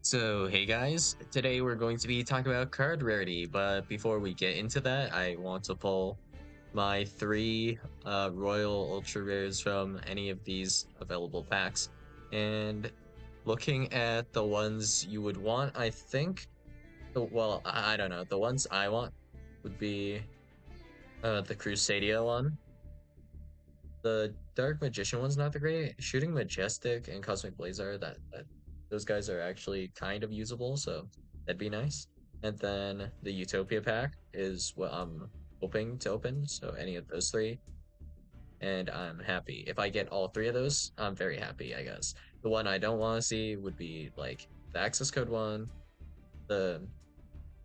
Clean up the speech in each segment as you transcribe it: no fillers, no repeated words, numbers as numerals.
So, hey guys, today we're going to be talking about card rarity, but before we get into that, I want to pull my three Royal Ultra Rares from any of these available packs. And looking at the ones you would want, I think, well, I don't know, the ones I want would be the Crusadia one. The Dark Magician one's not the great. Shooting Majestic and Cosmic Blaze are that those guys are actually kind of usable, so that'd be nice. And then the Utopia pack is what I'm hoping to open, so any of those three, and I'm happy. If I get all three of those, I'm very happy, I guess. The one I don't want to see would be like the access code one, the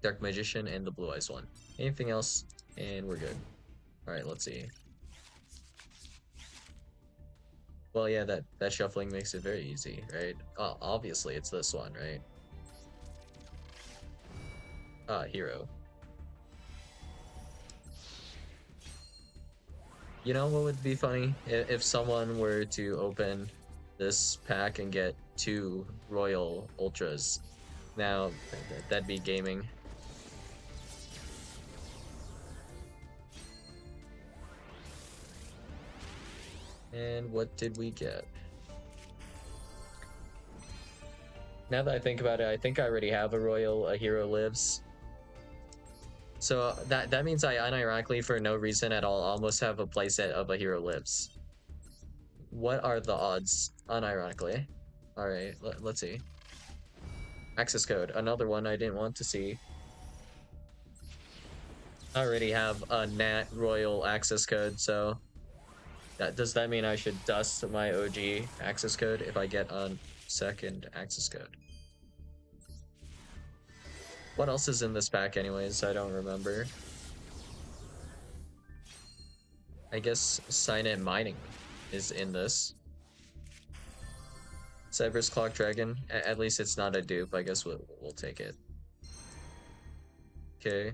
Dark Magician, and the Blue Eyes one. Anything else, and we're good. All right, let's see. Well, yeah, that shuffling makes it very easy, right? Obviously, it's this one, right? Hero. You know what would be funny? If someone were to open this pack and get two Royal Ultras. Now, that'd be gaming. And what did we get? Now that I think about it, I think I already have a Hero Lives. So that means I unironically, for no reason at all, almost have a playset of a Hero Lives. What are the odds? Unironically. Alright, let's see. Access code, another one I didn't want to see. I already have a Nat Royal access code, so does that mean I should dust my OG access code if I get a second access code? What else is in this pack anyways? I don't remember. I guess Signet Mining is in this. Cyber's Clock Dragon. At least it's not a dupe. I guess we'll take it. Okay.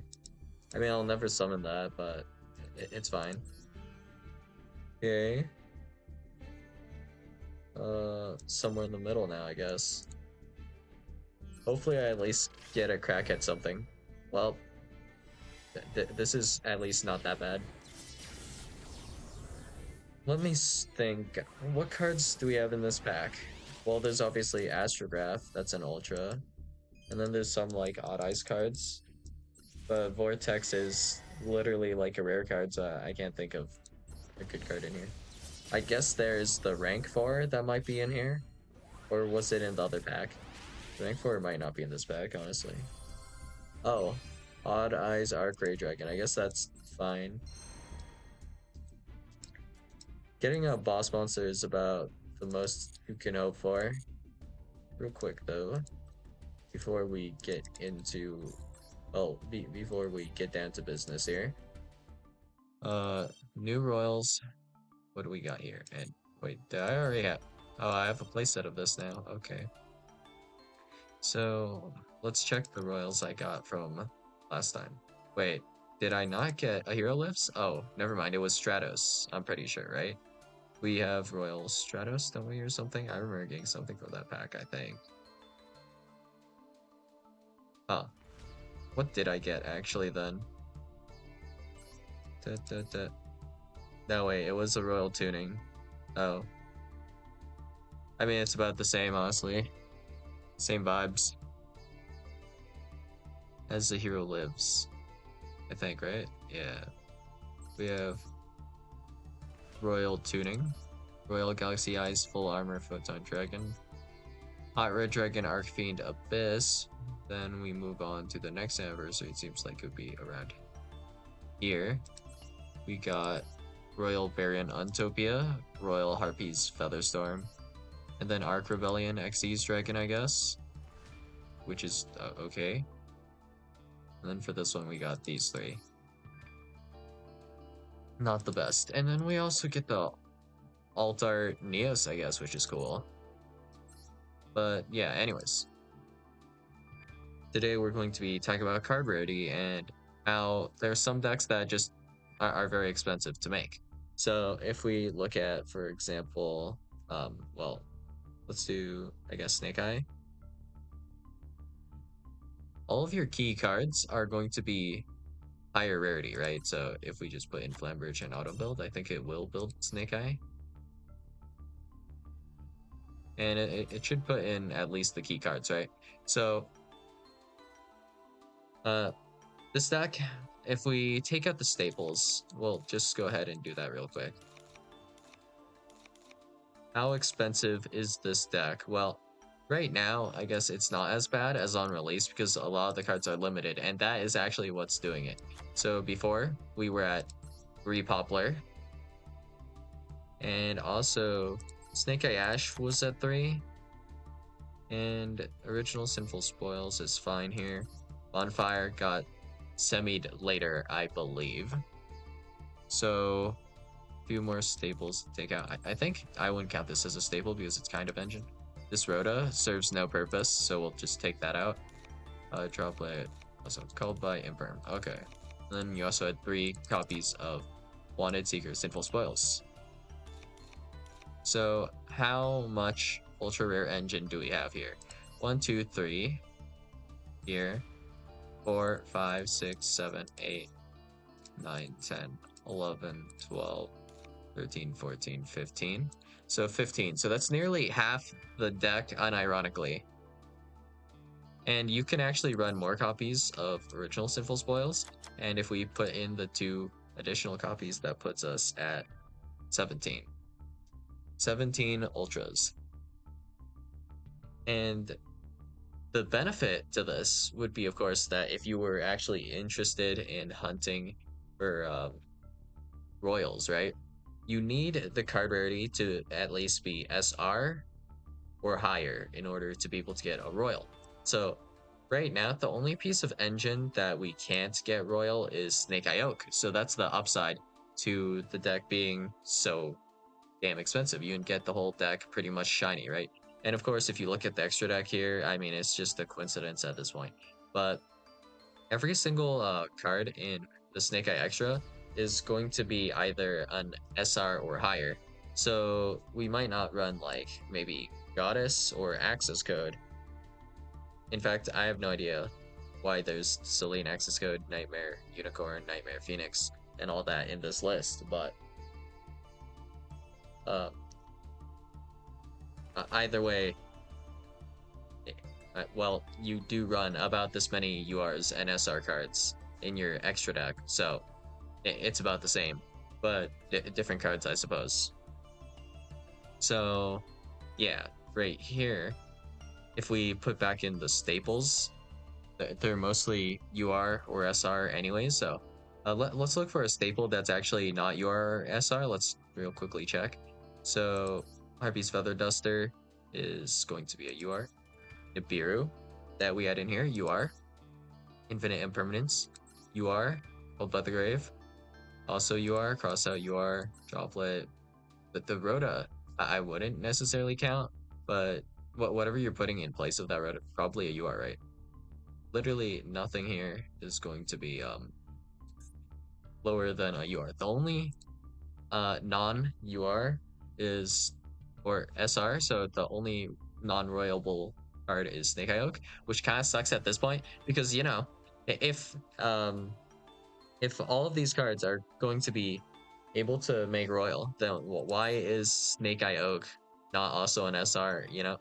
I mean, I'll never summon that, but it's fine. Okay. Somewhere in the middle now, I guess. Hopefully I at least get a crack at something. Well, this is at least not that bad. Let me think. What cards do we have in this pack? Well, there's obviously Astrograph. That's an Ultra. And then there's some, like, Odd Eyes cards. But Vortex is literally like a rare card, so I can't think of a good card in here. I guess there's the rank 4 that might be in here. Or was it in the other pack? The rank 4 might not be in this pack, honestly. Oh, Odd Eyes Arc Ray Dragon. I guess that's fine. Getting a boss monster is about the most you can hope for. Real quick though, before we get into, well, before we get down to business here. New Royals. What do we got here? And wait, did I already have? Oh, I have a playset of this now. Okay. So let's check the Royals I got from last time. Wait, did I not get a Hero Lifts? Oh, never mind. It was Stratos. I'm pretty sure, right? We have Royal Stratos, don't we, or something? I remember getting something from that pack, I think. Huh. What did I get, actually, then? Da, da, da. No, wait, it was a Royal Tuning. Oh. I mean, it's about the same, honestly. Same vibes. As the hero lives. I think, right? Yeah. We have Royal Tuning. Royal Galaxy Eyes, Full Armor, Photon Dragon. Hot Red Dragon, Archfiend, Abyss. Then we move on to the next anniversary. It seems like it would be around here. We got Royal Baron Untopia, Royal Harpies Featherstorm, and then Arc Rebellion Xyz Dragon, I guess, which is okay. And then for this one, we got these three. Not the best. And then we also get the Altar Neos, I guess, which is cool. But yeah, anyways. Today we're going to be talking about card rarity and how there are some decks that just are very expensive to make. So if we look at, for example, well, let's do, I guess, Snake Eye. all of your key cards are going to be higher rarity, right? So if we just put in Flambridge and auto build, I think it will build Snake Eye. And it should put in at least the key cards, right? So this deck, if we take out the staples, we'll just go ahead and do that real quick. How expensive is this deck? Well, right now, I guess it's not as bad as on release because a lot of the cards are limited, and that is actually what's doing it. So before, we were at 3 Poplar, and also Snake Eye Ash was at 3, and Original Sinful Spoils is fine here. Bonfire got semied later, I believe. So few more staples to take out. I think I wouldn't count this as a staple because it's kind of engine. This Rhoda serves no purpose, so we'll just take that out. Droplet, also called by Imperm. Okay. And then you also had 3 copies of Wanted Seeker Sinful Spoils. So how much ultra rare engine do we have here? 1, 2, 3. Here. 4, 5, 6, 7, 8, 9, 10, 11, 12. 13, 14, 15. So 15. So that's nearly half the deck, unironically. And you can actually run more copies of Original Sinful Spoils. And if we put in the 2 additional copies, that puts us at 17. 17 Ultras. And the benefit to this would be, of course, that if you were actually interested in hunting for Royals, right? You need the card rarity to at least be SR or higher in order to be able to get a Royal. So right now, the only piece of engine that we can't get Royal is Snake Eye Oak. So that's the upside to the deck being so damn expensive. You can get the whole deck pretty much shiny, right? And of course, if you look at the extra deck here, I mean, it's just a coincidence at this point. But every single card in the Snake Eye Extra is going to be either an SR or higher. So we might not run like maybe Goddess or Access Code. In fact, I have no idea why there's Celine Access Code, Nightmare, Unicorn, Nightmare, Phoenix, and all that in this list, but either way, well, you do run about this many URs and SR cards in your extra deck, so it's about the same, but different cards, I suppose. So, yeah, right here, if we put back in the staples, they're mostly UR or SR anyways, so let's look for a staple that's actually not UR or SR. Let's real quickly check. So, Harpy's Feather Duster is going to be a UR. Nibiru that we had in here, UR. Infinite Impermanence, UR. Hold by the Grave, also UR. Crossout, UR. Droplet. But the Rhoda, I wouldn't necessarily count, but whatever you're putting in place of that Rhoda, probably a UR, right? Literally nothing here is going to be lower than a UR. The only non-UR is, or SR, so the only non-royalable card is Snake Eye Oak, which kind of sucks at this point because, you know, if all of these cards are going to be able to make royal, then why is Snake Eye Oak not also an SR, you know?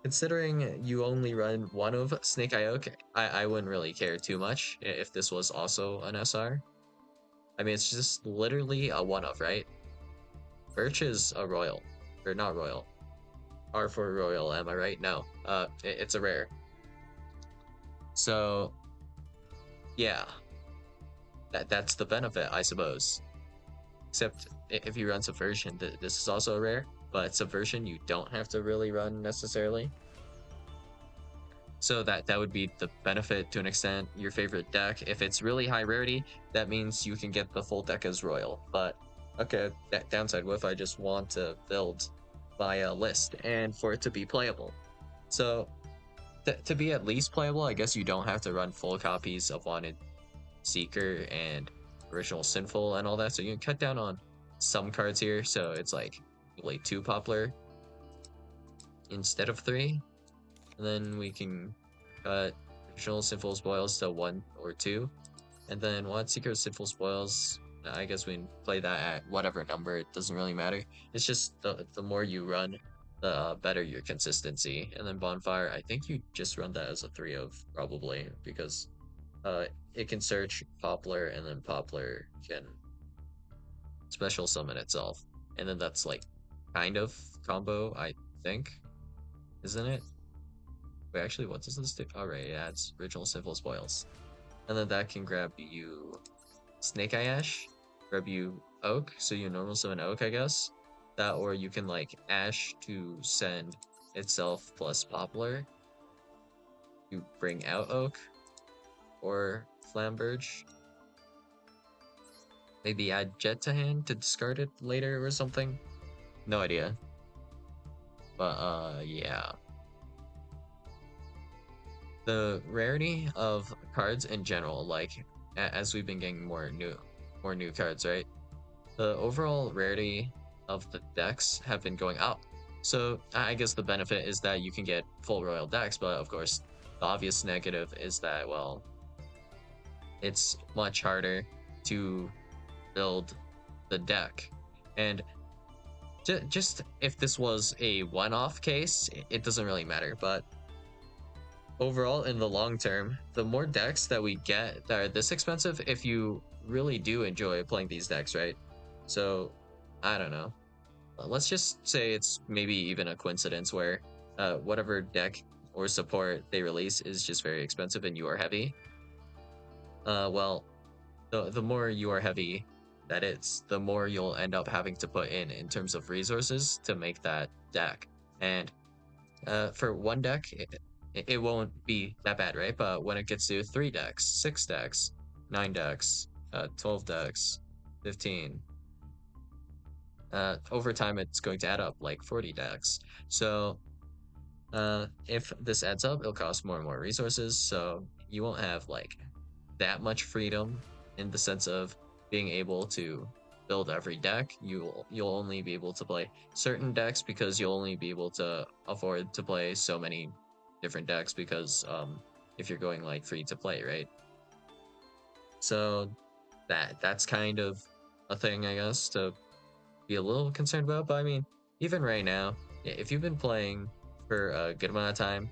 Considering you only run one of Snake Eye Oak, I wouldn't really care too much if this was also an SR. I mean, it's just literally a one-of, right? Birch is a royal, or not royal. R for royal, am I right? No, it's a rare. So, yeah, that's the benefit, I suppose. Except if you run Subversion, this is also a rare, but Subversion you don't have to really run necessarily. So that would be the benefit to an extent. Your favorite deck, if it's really high rarity, that means you can get the full deck as royal. But okay, that downside, what if I just want to build my list and for it to be playable? So to be at least playable, I guess you don't have to run full copies of Wanted Seeker and Original Sinful and all that. So you can cut down on some cards here. So it's like really 2 Poplar instead of 3. And then we can cut Original Sinful Spoils to 1 or 2. And then Wild Seeker Sinful Spoils, I guess we can play that at whatever number, it doesn't really matter. It's just the more you run, the better your consistency. And then Bonfire, I think you just run that as a 3 of, probably, because uh, it can search Poplar, and then Poplar can special summon itself. And then that's like kind of combo, I think, isn't it? Wait, actually, what does this do? Alright, it adds Original Sinful Spoils. And then that can grab you Snake Eye Ash, grab you Oak, so you normal summon Oak, I guess. That, or you can like Ash to send itself plus Poplar. You bring out Oak or Flamberge. Maybe add Jet to hand to discard it later or something. No idea. But yeah. The rarity of cards in general, like as we've been getting more new cards, right? The overall rarity of the decks have been going up. So I guess the benefit is that you can get full royal decks, but of course the obvious negative is that, well, it's much harder to build the deck. And just if this was a one-off case, it doesn't really matter, but overall in the long term, the more decks that we get that are this expensive, if you really do enjoy playing these decks, right? So I don't know, let's just say it's maybe even a coincidence where whatever deck or support they release is just very expensive and you are heavy. Well, the more you are heavy that is, the more you'll end up having to put in terms of resources to make that deck. And for one deck, it won't be that bad, right? But when it gets to 3 decks, 6 decks, 9 decks, 12 decks, 15, over time it's going to add up like 40 decks. So if this adds up, it'll cost more and more resources, so you won't have like that much freedom in the sense of being able to build every deck. You'll only be able to play certain decks because you'll only be able to afford to play so many different decks, because if you're going like free to play, right? So that's kind of a thing, I guess, to be a little concerned about. But I mean, even right now, if you've been playing for a good amount of time,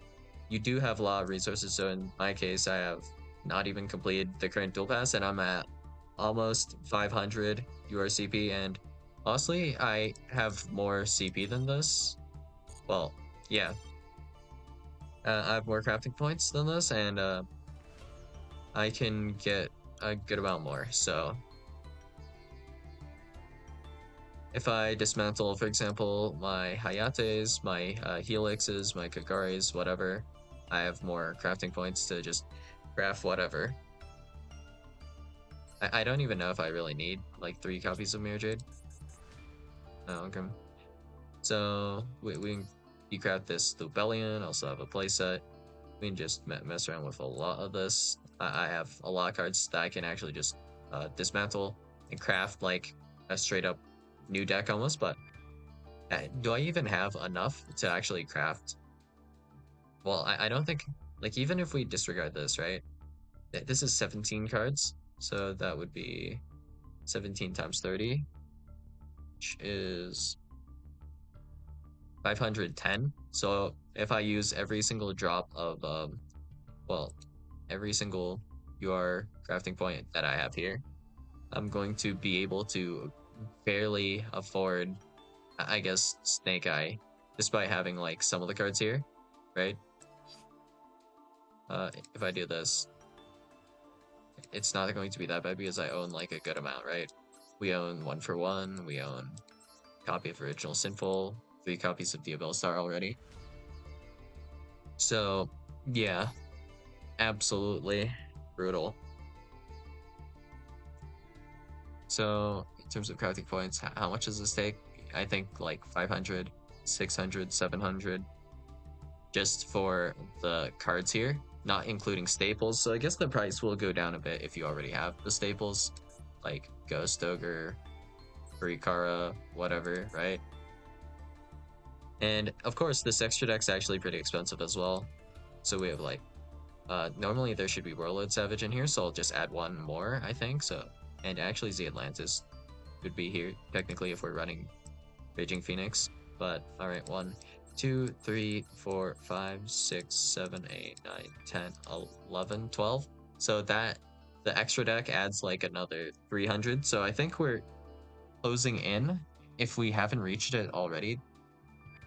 you do have a lot of resources. So in my case, I have not even completed the current dual pass, and I'm at almost 500 URCP. And honestly, I have more CP than this. Well, yeah, I have more crafting points than this, and I can get a good amount more. So if I dismantle, for example, my Hayates, my Helixes, my Kagares, whatever, I have more crafting points to just craft whatever. I don't even know if I really need like 3 copies of Mirror Jade. Oh, okay. So we can decraft this Lubellion, also have a playset. We can just mess around with a lot of this. I have a lot of cards that I can actually just dismantle and craft like a straight up new deck almost, but do I even have enough to actually craft? Well, I don't think, like, even if we disregard this, right? This is 17 cards, so that would be 17 times 30, which is 510. So if I use every single drop of, well, every single UR crafting point that I have here, I'm going to be able to barely afford, I guess, Snake Eye, despite having like some of the cards here, right? If I do this, it's not going to be that bad because I own like a good amount, right? We own 1 for 1, we own a copy of Original Sinful, 3 copies of Diabell Star already. So yeah, absolutely brutal. So in terms of crafting points, how much does this take? I think like 500, 600, 700 just for the cards here, not including staples. So I guess the price will go down a bit if you already have the staples, like Ghost Ogre, Rikara, whatever, right? And of course, this extra deck's actually pretty expensive as well. So we have like Normally there should be Warlord Savage in here, so I'll just add one more, I think. So, and actually the Atlantis could be here technically if we're running Raging Phoenix. But all right, 1, 2, 3, 4, 5, 6, 7, 8, 9, 10, 11, 12. So that the extra deck adds like another 300. So I think we're closing in, if we haven't reached it already.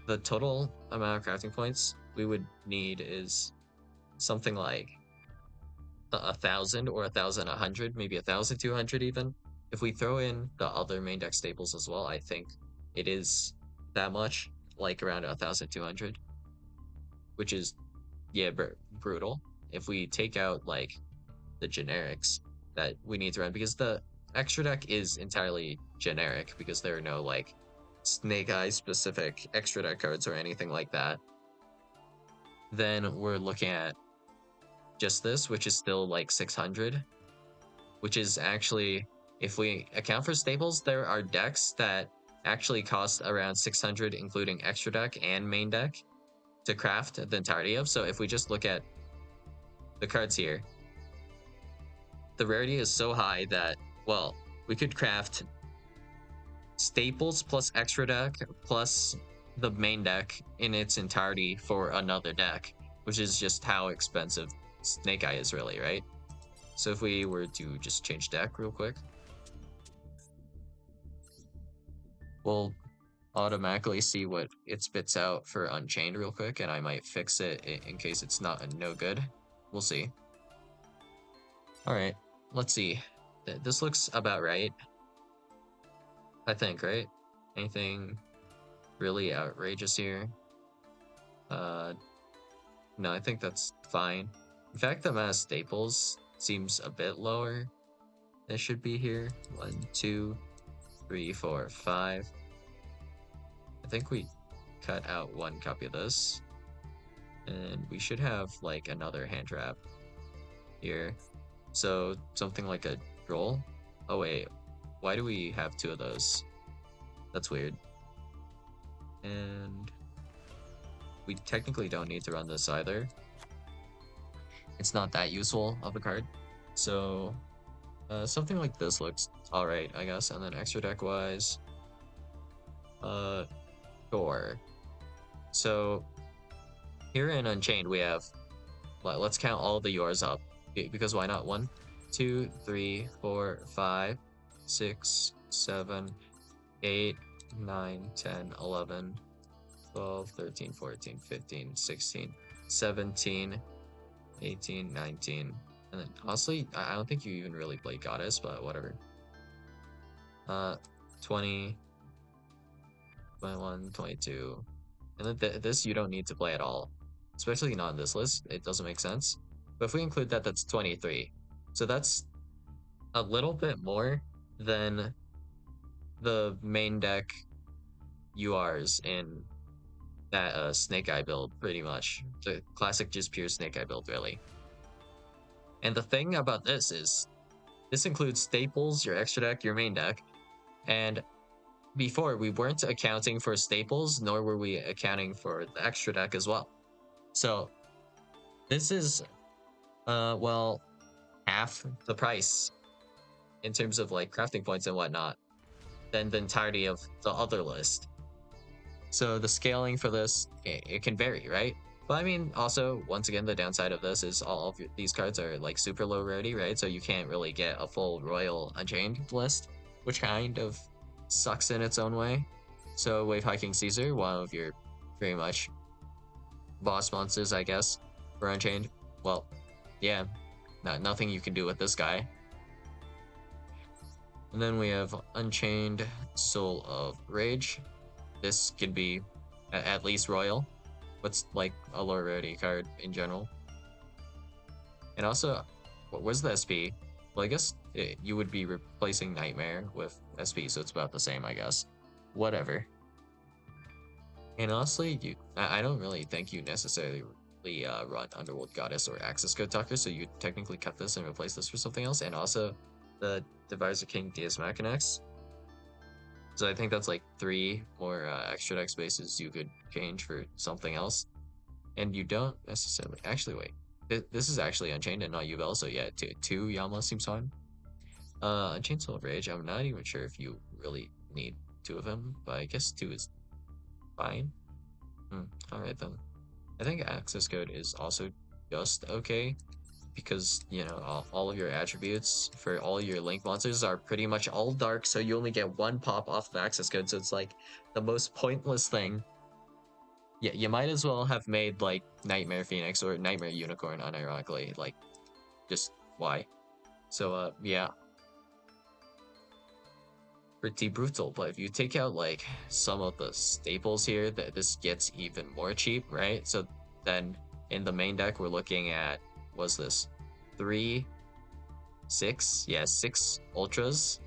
The total amount of crafting points we would need is something like 1,000 or 1,100, maybe 1,200 even. If we throw in the other main deck staples as well, I think it is that much, like around 1,200, which is, yeah, brutal. If we take out like the generics that we need to run, because the extra deck is entirely generic because there are no like Snake Eye specific extra deck cards or anything like that, then we're looking at just this, which is still like 600, which is actually, if we account for staples, there are decks that actually cost around 600, including extra deck and main deck, to craft the entirety of. So if we just look at the cards here, the rarity is so high that, well, we could craft staples plus extra deck plus the main deck in its entirety for another deck, which is just how expensive Snake Eye is, really, right? So if we were to just change deck real quick, we'll automatically see what it spits out for Unchained real quick, and I might fix it in case it's not no good. We'll see. All right, let's see. This looks about right, I think, right? Anything really outrageous here? No, I think that's fine. In fact, the amount of staples seems a bit lower. It should be here. 1, 2, 3, 4, 5. I think we cut out one copy of this. And we should have like another hand trap here. So something like a roll. Oh wait, why do we have two of those? That's weird. And we technically don't need to run this either. It's not that useful of a card. So something like this looks alright, I guess. And then extra deck wise, sure. So here in Unchained we have, let's count all the yours up, because why not? 1, 2, 3, 4, 5, 6, 7, 8, 9, 10, 11, 12, 13, 14, 15, 16, 17, 18, 19. And then honestly, I don't think you even really play Goddess, but whatever. 20, 21, 22. And then this you don't need to play at all, especially not in this list. It doesn't make sense. But if we include that, that's 23. So that's a little bit more than the main deck URs in that Snake Eye build, pretty much. The classic just pure Snake Eye build, really. And the thing about this is, this includes staples, your extra deck, your main deck, and before we weren't accounting for staples, nor were we accounting for the extra deck as well. So this is, well, half the price in terms of like crafting points and whatnot than the entirety of the other list. So the scaling for this, it can vary, right? But I mean, also, once again, the downside of this is all of these cards are like super low rarity, right? So you can't really get a full Royal Unchained list, which kind of sucks in its own way. So Wave Hiking Caesar, one of your pretty much boss monsters, I guess, for Unchained. Well, yeah, nothing you can do with this guy. And then we have Unchained Soul of Rage. This could be at least Royal. What's like a lower rarity card in general. And also, what was the SP? Well, I guess you would be replacing Nightmare with SP, so it's about the same, I guess. Whatever. And honestly, I don't really think you necessarily run Underworld Goddess or Access Code Tucker, so you technically cut this and replace this for something else. And also, the Divisor King Deus Machinax. So I think that's like 3 more extra deck spaces you could change for something else. And you don't necessarily... Actually, wait. This is actually Unchained and not Yubel, so yeah, two Yama seems fine. Unchained Soul of Rage, I'm not even sure if you really need two of them, but I guess two is fine. Alright then. I think access code is also just okay because, you know, all of your attributes for all your link monsters are pretty much all dark, so you only get one pop off the access code, so it's like the most pointless thing. Yeah, you might as well have made like Nightmare Phoenix or Nightmare Unicorn unironically, like just why? So yeah, pretty brutal. But if you take out like some of the staples here, that this gets even more cheap, right? So then in the main deck we're looking at, what's this? 3, 6, yeah, 6 ultras,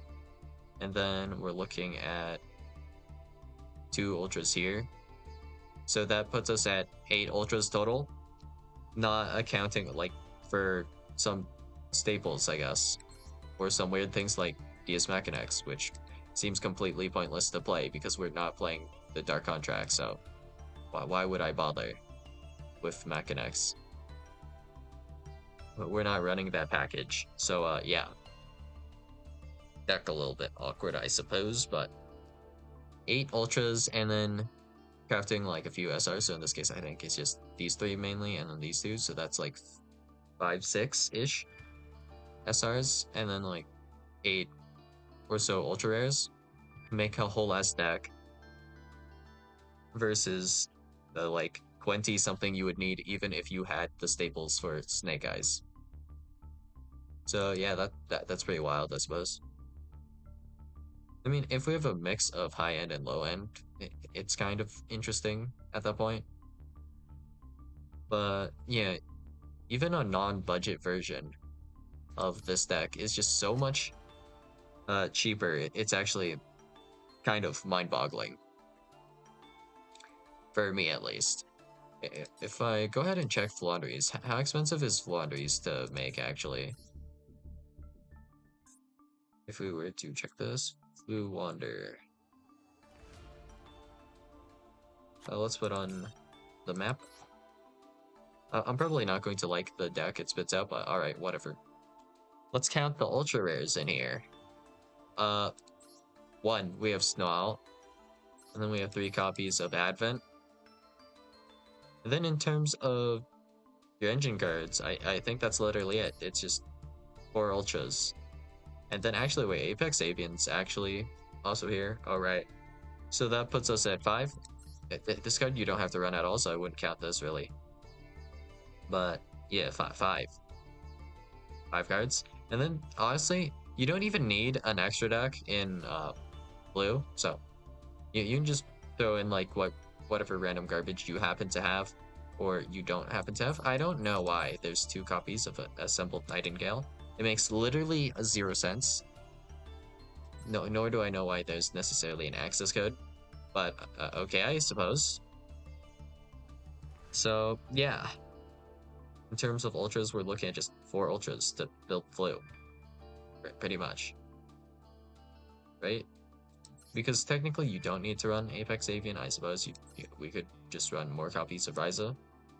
and then we're looking at 2 ultras here. So that puts us at 8 ultras total, not accounting like for some staples, I guess, or some weird things like DS Machinax, which seems completely pointless to play because we're not playing the Dark Contract, so why would I bother with Machinax? But we're not running that package, so yeah. Deck a little bit awkward, I suppose, but 8 ultras and then crafting like a few SRs, so in this case I think it's just these 3 mainly and then these 2, so that's like 5, 6-ish SRs, and then like 8 or so ultra rares. Make a whole ass deck versus the like 20 something you would need even if you had the staples for Snake Eyes. So yeah, that's pretty wild, I suppose. I mean, if we have a mix of high end and low end, it's kind of interesting at that point. But yeah, even a non-budget version of this deck is just so much cheaper. It's actually kind of mind-boggling for me, at least. If I go ahead and check Flandries, how expensive is Flandries to make actually? If we were to check this, Blue Wander. Let's put on the map. I'm probably not going to like the deck it spits out, but alright, whatever. Let's count the ultra rares in here. 1, we have Snow, and then we have 3 copies of Advent. And then in terms of your engine cards, I think that's literally it. It's just 4 ultras. And then actually, wait, Apex Avian's actually also here. Alright. So that puts us at 5. This card you don't have to run at all, so I wouldn't count this really. But yeah, 5 cards. And then honestly, you don't even need an extra deck in blue. So you can just throw in like whatever random garbage you happen to have or you don't happen to have. I don't know why there's 2 copies of Assembled Nightingale. It makes literally 0 sense. No, nor do I know why there's necessarily an access code. But okay, I suppose. So yeah, in terms of ultras, we're looking at just 4 ultras to build Flu, pretty much, right? Because technically you don't need to run Apex Avian, I suppose. We could just run more copies of Ryza.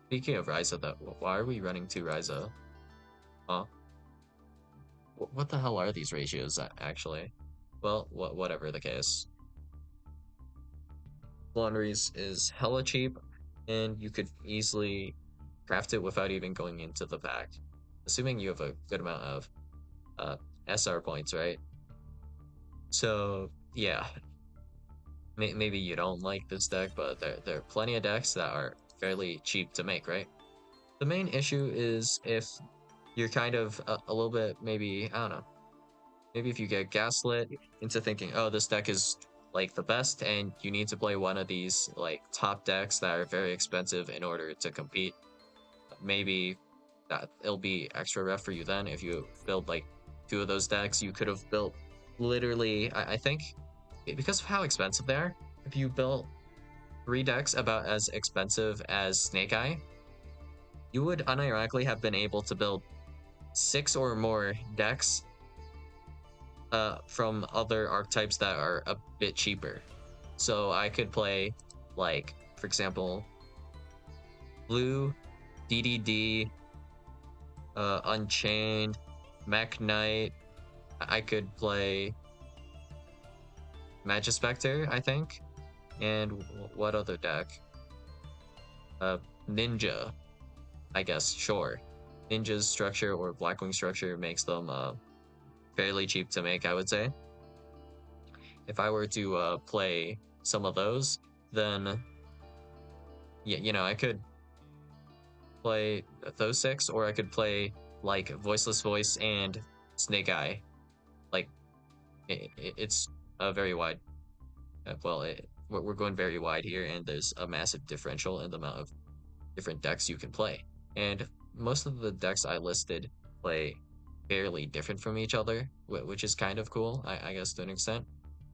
Speaking of Ryza, though, why are we running 2 Ryza? Huh? What the hell are these ratios, actually? Well, whatever the case. Laundries is hella cheap, and you could easily craft it without even going into the pack. Assuming you have a good amount of SR points, right? So, yeah. Maybe you don't like this deck, but there are plenty of decks that are fairly cheap to make, right? The main issue is if you're kind of a little bit, maybe, I don't know, maybe if you get gaslit into thinking, oh, this deck is like the best and you need to play one of these like top decks that are very expensive in order to compete, maybe that it'll be extra rough for you then. If you build like 2 of those decks, you could have built literally, I think, because of how expensive they are, if you built 3 decks about as expensive as Snake Eye, you would unironically have been able to build 6 or more decks from other archetypes that are a bit cheaper. So I could play, like, for example, blue, DDD, Unchained, Mech Knight. I could play Magispector, I think. And what other deck? Uh, Ninja, I guess, sure. Ninja's structure or Blackwing structure makes them fairly cheap to make, I would say. If I were to play some of those, then yeah, I could play those six, or I could play like Voiceless Voice and Snake Eye. Like it's a very wide. We're going very wide here, and there's a massive differential in the amount of different decks you can play. And most of the decks I listed play fairly different from each other, which is kind of cool, I guess, to an extent.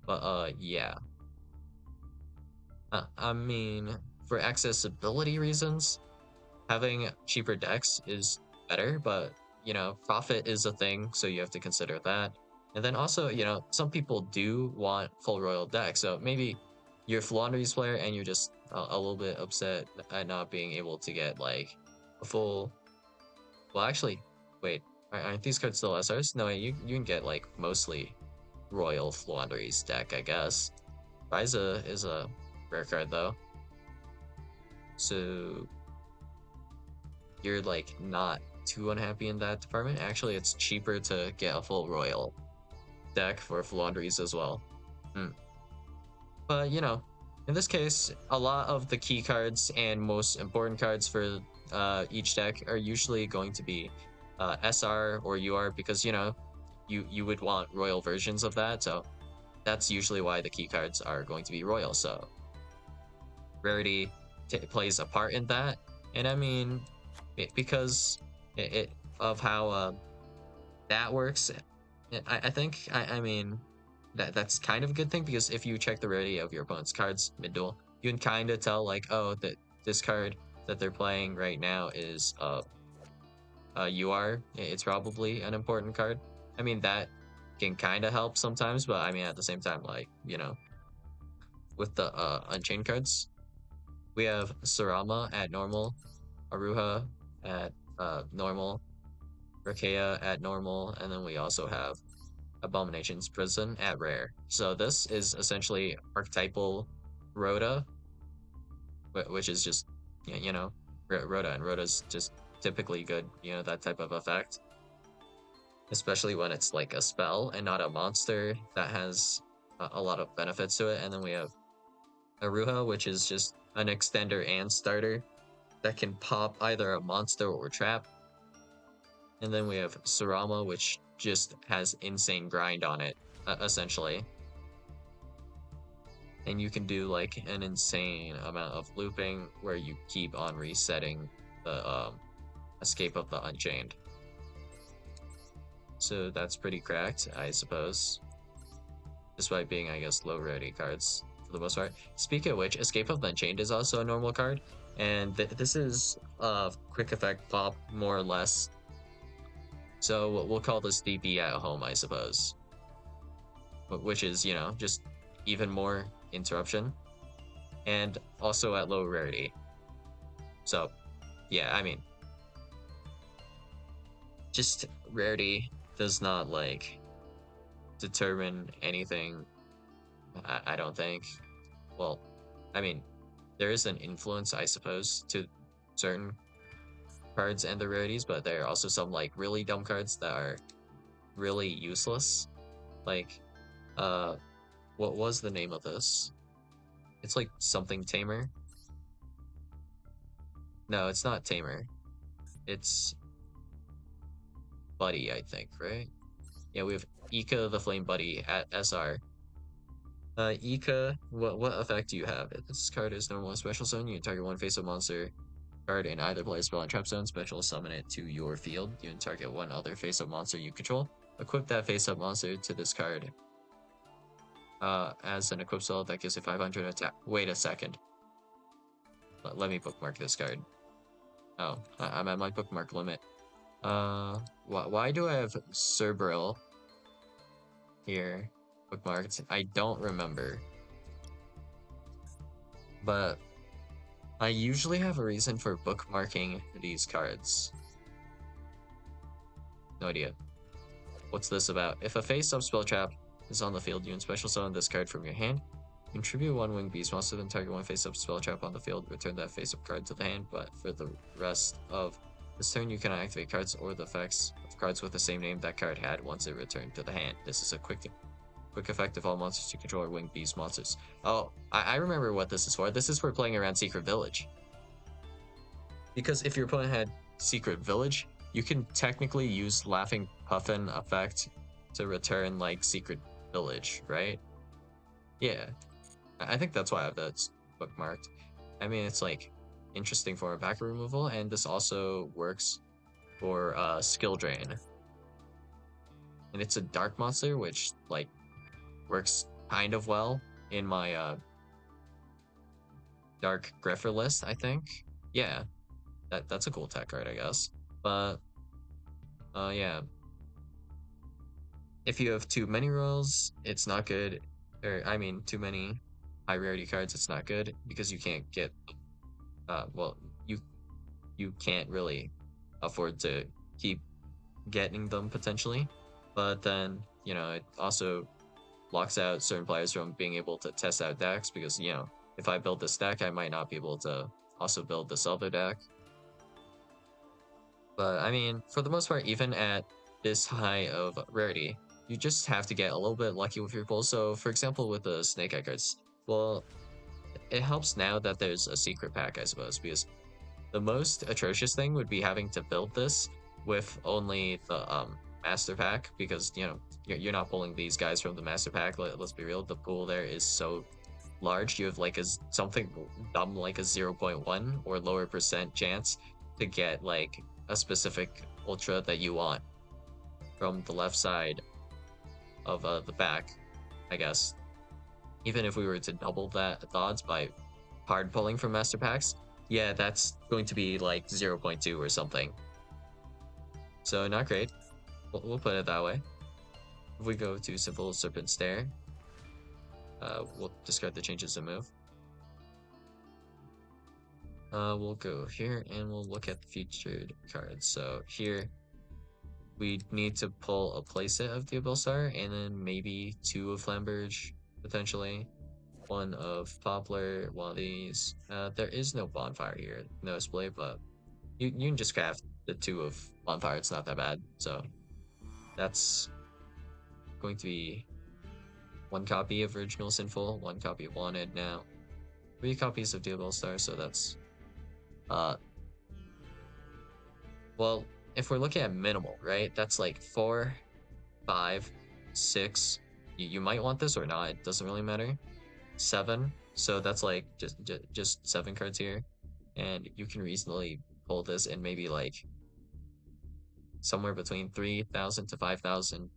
But yeah. I mean, for accessibility reasons, having cheaper decks is better, but profit is a thing, so you have to consider that. And then also, some people do want full royal decks, so maybe you're a Flanders player and you're just a little bit upset at not being able to get like a full. Well, actually, wait, aren't these cards still SRs? No, you can get like mostly royal Flanders deck, I guess. Ryza is a rare card though, so you're like not too unhappy in that department. Actually, it's cheaper to get a full royal deck for Flandres as well. Hmm. But in this case, a lot of the key cards and most important cards for each deck are usually going to be SR or UR, because you would want royal versions of that. So that's usually why the key cards are going to be royal. So Rarity plays a part in that, and I mean, because it of how that works. I think I mean that's kind of a good thing, because if you check the rarity of your opponent's cards mid duel, you can kind of tell like, oh, that this card that they're playing right now is UR. It's probably an important card. I mean, that can kind of help sometimes, but I mean at the same time, like with the Unchained cards, we have Sarama at normal, Aruha at normal, Rakea at normal, and then we also have Abomination's Prison at rare. So this is essentially archetypal Rhoda, which is just, Rhoda, and Rhoda's just typically good, that type of effect. Especially when it's like a spell and not a monster that has a lot of benefits to it. And then we have Aruha, which is just an extender and starter that can pop either a monster or trap. And then we have Sarama, which just has insane grind on it, essentially. And you can do like an insane amount of looping where you keep on resetting the escape of the Unchained. So that's pretty cracked, I suppose. Despite being, I guess, low rarity cards for the most part. Speaking of which, Escape of the Unchained is also a normal card. And this is a quick effect pop, more or less. So we'll call this DP at home, I suppose. Which is, just even more interruption. And also at low rarity. So, yeah, I mean, just rarity does not like determine anything. I don't think. Well, I mean, there is an influence, I suppose, to certain cards and the rarities, but there are also some like really dumb cards that are really useless. Like, what was the name of this? It's like something Tamer. No, it's not Tamer. It's Buddy, I think, right? Yeah, we have Ika the Flame Buddy at SR. Ika, what effect do you have? If this card is normal special zone, you can target one face-up monster card and either play a spell in trap zone, special summon it to your field. You can target one other face-up monster you control. Equip that face-up monster to this card. As an equip spell that gives a 500 attack. Wait a second. Let me bookmark this card. Oh, I'm at my bookmark limit. Why do I have Cerberil here bookmarked? I don't remember. But I usually have a reason for bookmarking these cards. No idea. What's this about? If a face-up spell trap is on the field, you can special summon this card from your hand. Contribute one winged beast monster, then target one face-up spell trap on the field. Return that face-up card to the hand, but for the rest of this turn, you cannot activate cards or the effects of cards with the same name that card had once it returned to the hand. This is a quick effect if all monsters you control are winged beast monsters. Oh, I remember what this is for. This is for playing around Secret Village. Because if your opponent had Secret Village, you can technically use Laughing Puffin effect to return like Secret Village, right? Yeah, I think that's why I have that bookmarked. I mean, it's like interesting for back removal, and this also works for skill drain. And it's a dark monster, which like works kind of well in my dark Griffer list, I think. Yeah, that's a cool tech card, I guess. But yeah. If you have too many rolls, it's not good. Or I mean, too many high rarity cards, it's not good because you can't get. Well, you can't really afford to keep getting them potentially. But then it also locks out certain players from being able to test out decks because if I build this deck, I might not be able to also build this other deck. But I mean, for the most part, even at this high of rarity, you just have to get a little bit lucky with your pulls. So, for example, with the Snake Eye cards, well, it helps now that there's a secret pack, I suppose, because the most atrocious thing would be having to build this with only the master pack, because you're not pulling these guys from the master pack. Let's be real, the pool there is so large. You have like something dumb like a 0.1 or lower percent chance to get like a specific ultra that you want from the left side of the back, I guess. Even if we were to double that the odds by hard pulling from master packs, yeah, that's going to be like 0.2 or something. So not great. We'll put it that way. If we go to simple Serpent Stare, we'll discard the changes to move. We'll go here and we'll look at the featured cards. So here we need to pull a playset of the Star and then maybe 2 of Flamberge, potentially. 1 of Poplar, one of these. There is no Bonfire here, no display, but you can just craft the 2 of Bonfire. It's not that bad. So that's going to be 1 copy of Original Sinful, 1 copy of Wanted now. 3 copies of Deal Star, so that's well, if we're looking at minimal, right? That's like 4, 5, 6. You might want this or not. It doesn't really matter. 7. So that's like just 7 cards here, and you can reasonably pull this in maybe like somewhere between 3,000 to 5,000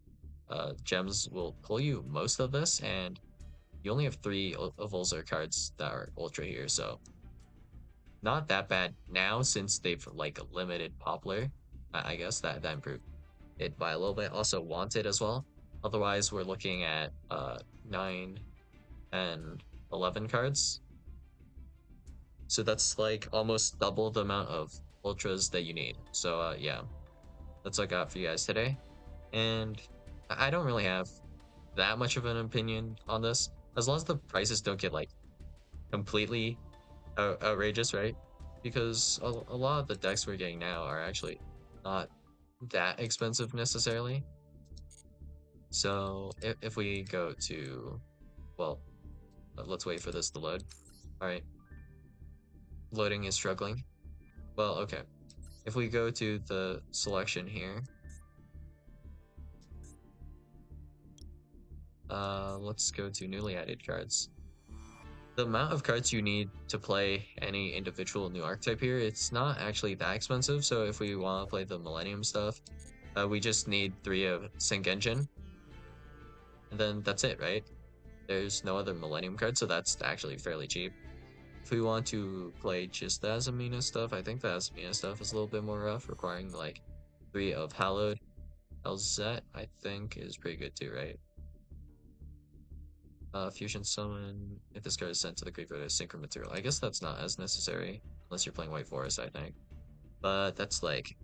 gems will pull you most of this, and you only have 3 of Ulzar cards that are ultra here, so not that bad now since they've like limited Poplar. I guess that improved it by a little bit. Also Wanted as well. Otherwise, we're looking at 9 and 11 cards. So that's like almost double the amount of ultras that you need. So yeah, that's what I got for you guys today. And I don't really have that much of an opinion on this, as long as the prices don't get like completely outrageous, right? Because a lot of the decks we're getting now are actually not that expensive necessarily. So if we go to, well, let's wait for this to load. All right, loading is struggling. Well, okay. If we go to the selection here, let's go to newly added cards. The amount of cards you need to play any individual new archetype here, it's not actually that expensive. So if we want to play the Millennium stuff, we just need 3 of Sync Engine, and then that's it, right? There's no other Millennium card, so that's actually fairly cheap. If we want to play just the Azamina stuff, I think the Azamina stuff is a little bit more rough, requiring like 3 of Hallowed. LZ, I think, is pretty good too, right? Fusion Summon, if this card is sent to the graveyard as Synchro Material. I guess that's not as necessary, unless you're playing White Forest, I think. But that's like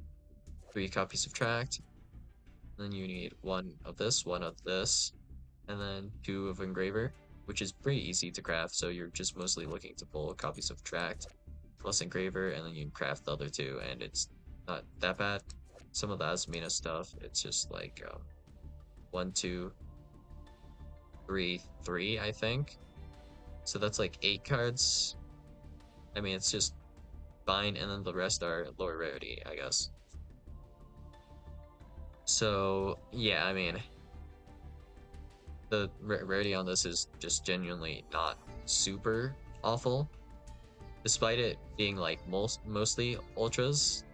3 copies of Tract. Then you need one of this, and then two of engraver, which is pretty easy to craft. So you're just mostly looking to pull copies of tract plus engraver, and then you can craft the other two, and it's not that bad. Some of the Asmina stuff, it's just like one, two, three, three, I think. So that's like 8 cards. I mean, it's just fine, and then the rest are lower rarity, I guess. So yeah, I mean, the rarity on this is just genuinely not super awful, despite it being like mostly ultras.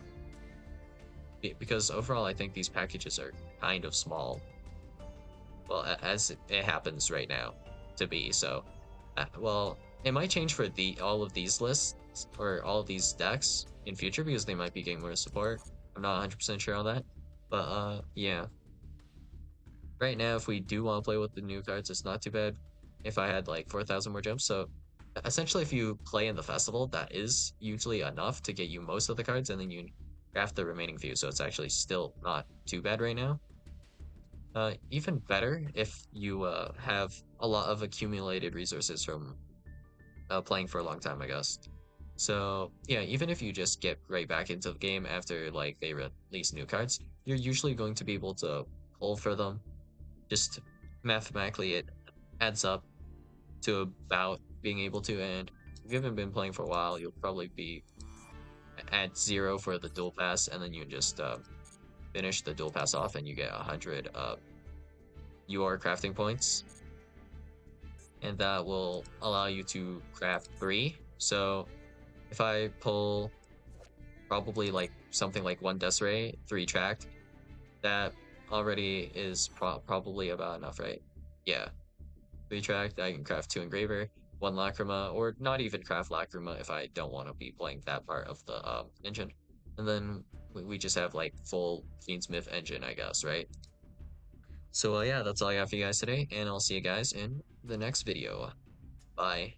Because overall, I think these packages are kind of small. Well, as it happens right now to be. So, well, it might change for the all of these lists or all of these decks in future because they might be getting more support. I'm not 100% sure on that, but yeah. Right now, if we do want to play with the new cards, it's not too bad. If I had like 4,000 more gems, so essentially, if you play in the festival, that is usually enough to get you most of the cards, and then you craft the remaining few. So it's actually still not too bad right now. Even better if you have a lot of accumulated resources from playing for a long time, I guess. So yeah, even if you just get right back into the game after like they release new cards, you're usually going to be able to pull for them. Just mathematically, it adds up to about being able to. And if you haven't been playing for a while, you'll probably be at 0 for the dual pass, and then you just finish the dual pass off, and you get 100 your crafting points, and that will allow you to craft 3. So if I pull probably like something like 1 Deseret, 3 tract, that already is probably about enough, right? Yeah, 3 tract, I can craft 2 engraver, 1 lacrima, or not even craft lacrima if I don't want to be playing that part of the engine. And then we just have like full Fiendsmith engine, I guess, right? So yeah, that's all I got for you guys today, and I'll see you guys in the next video. Bye.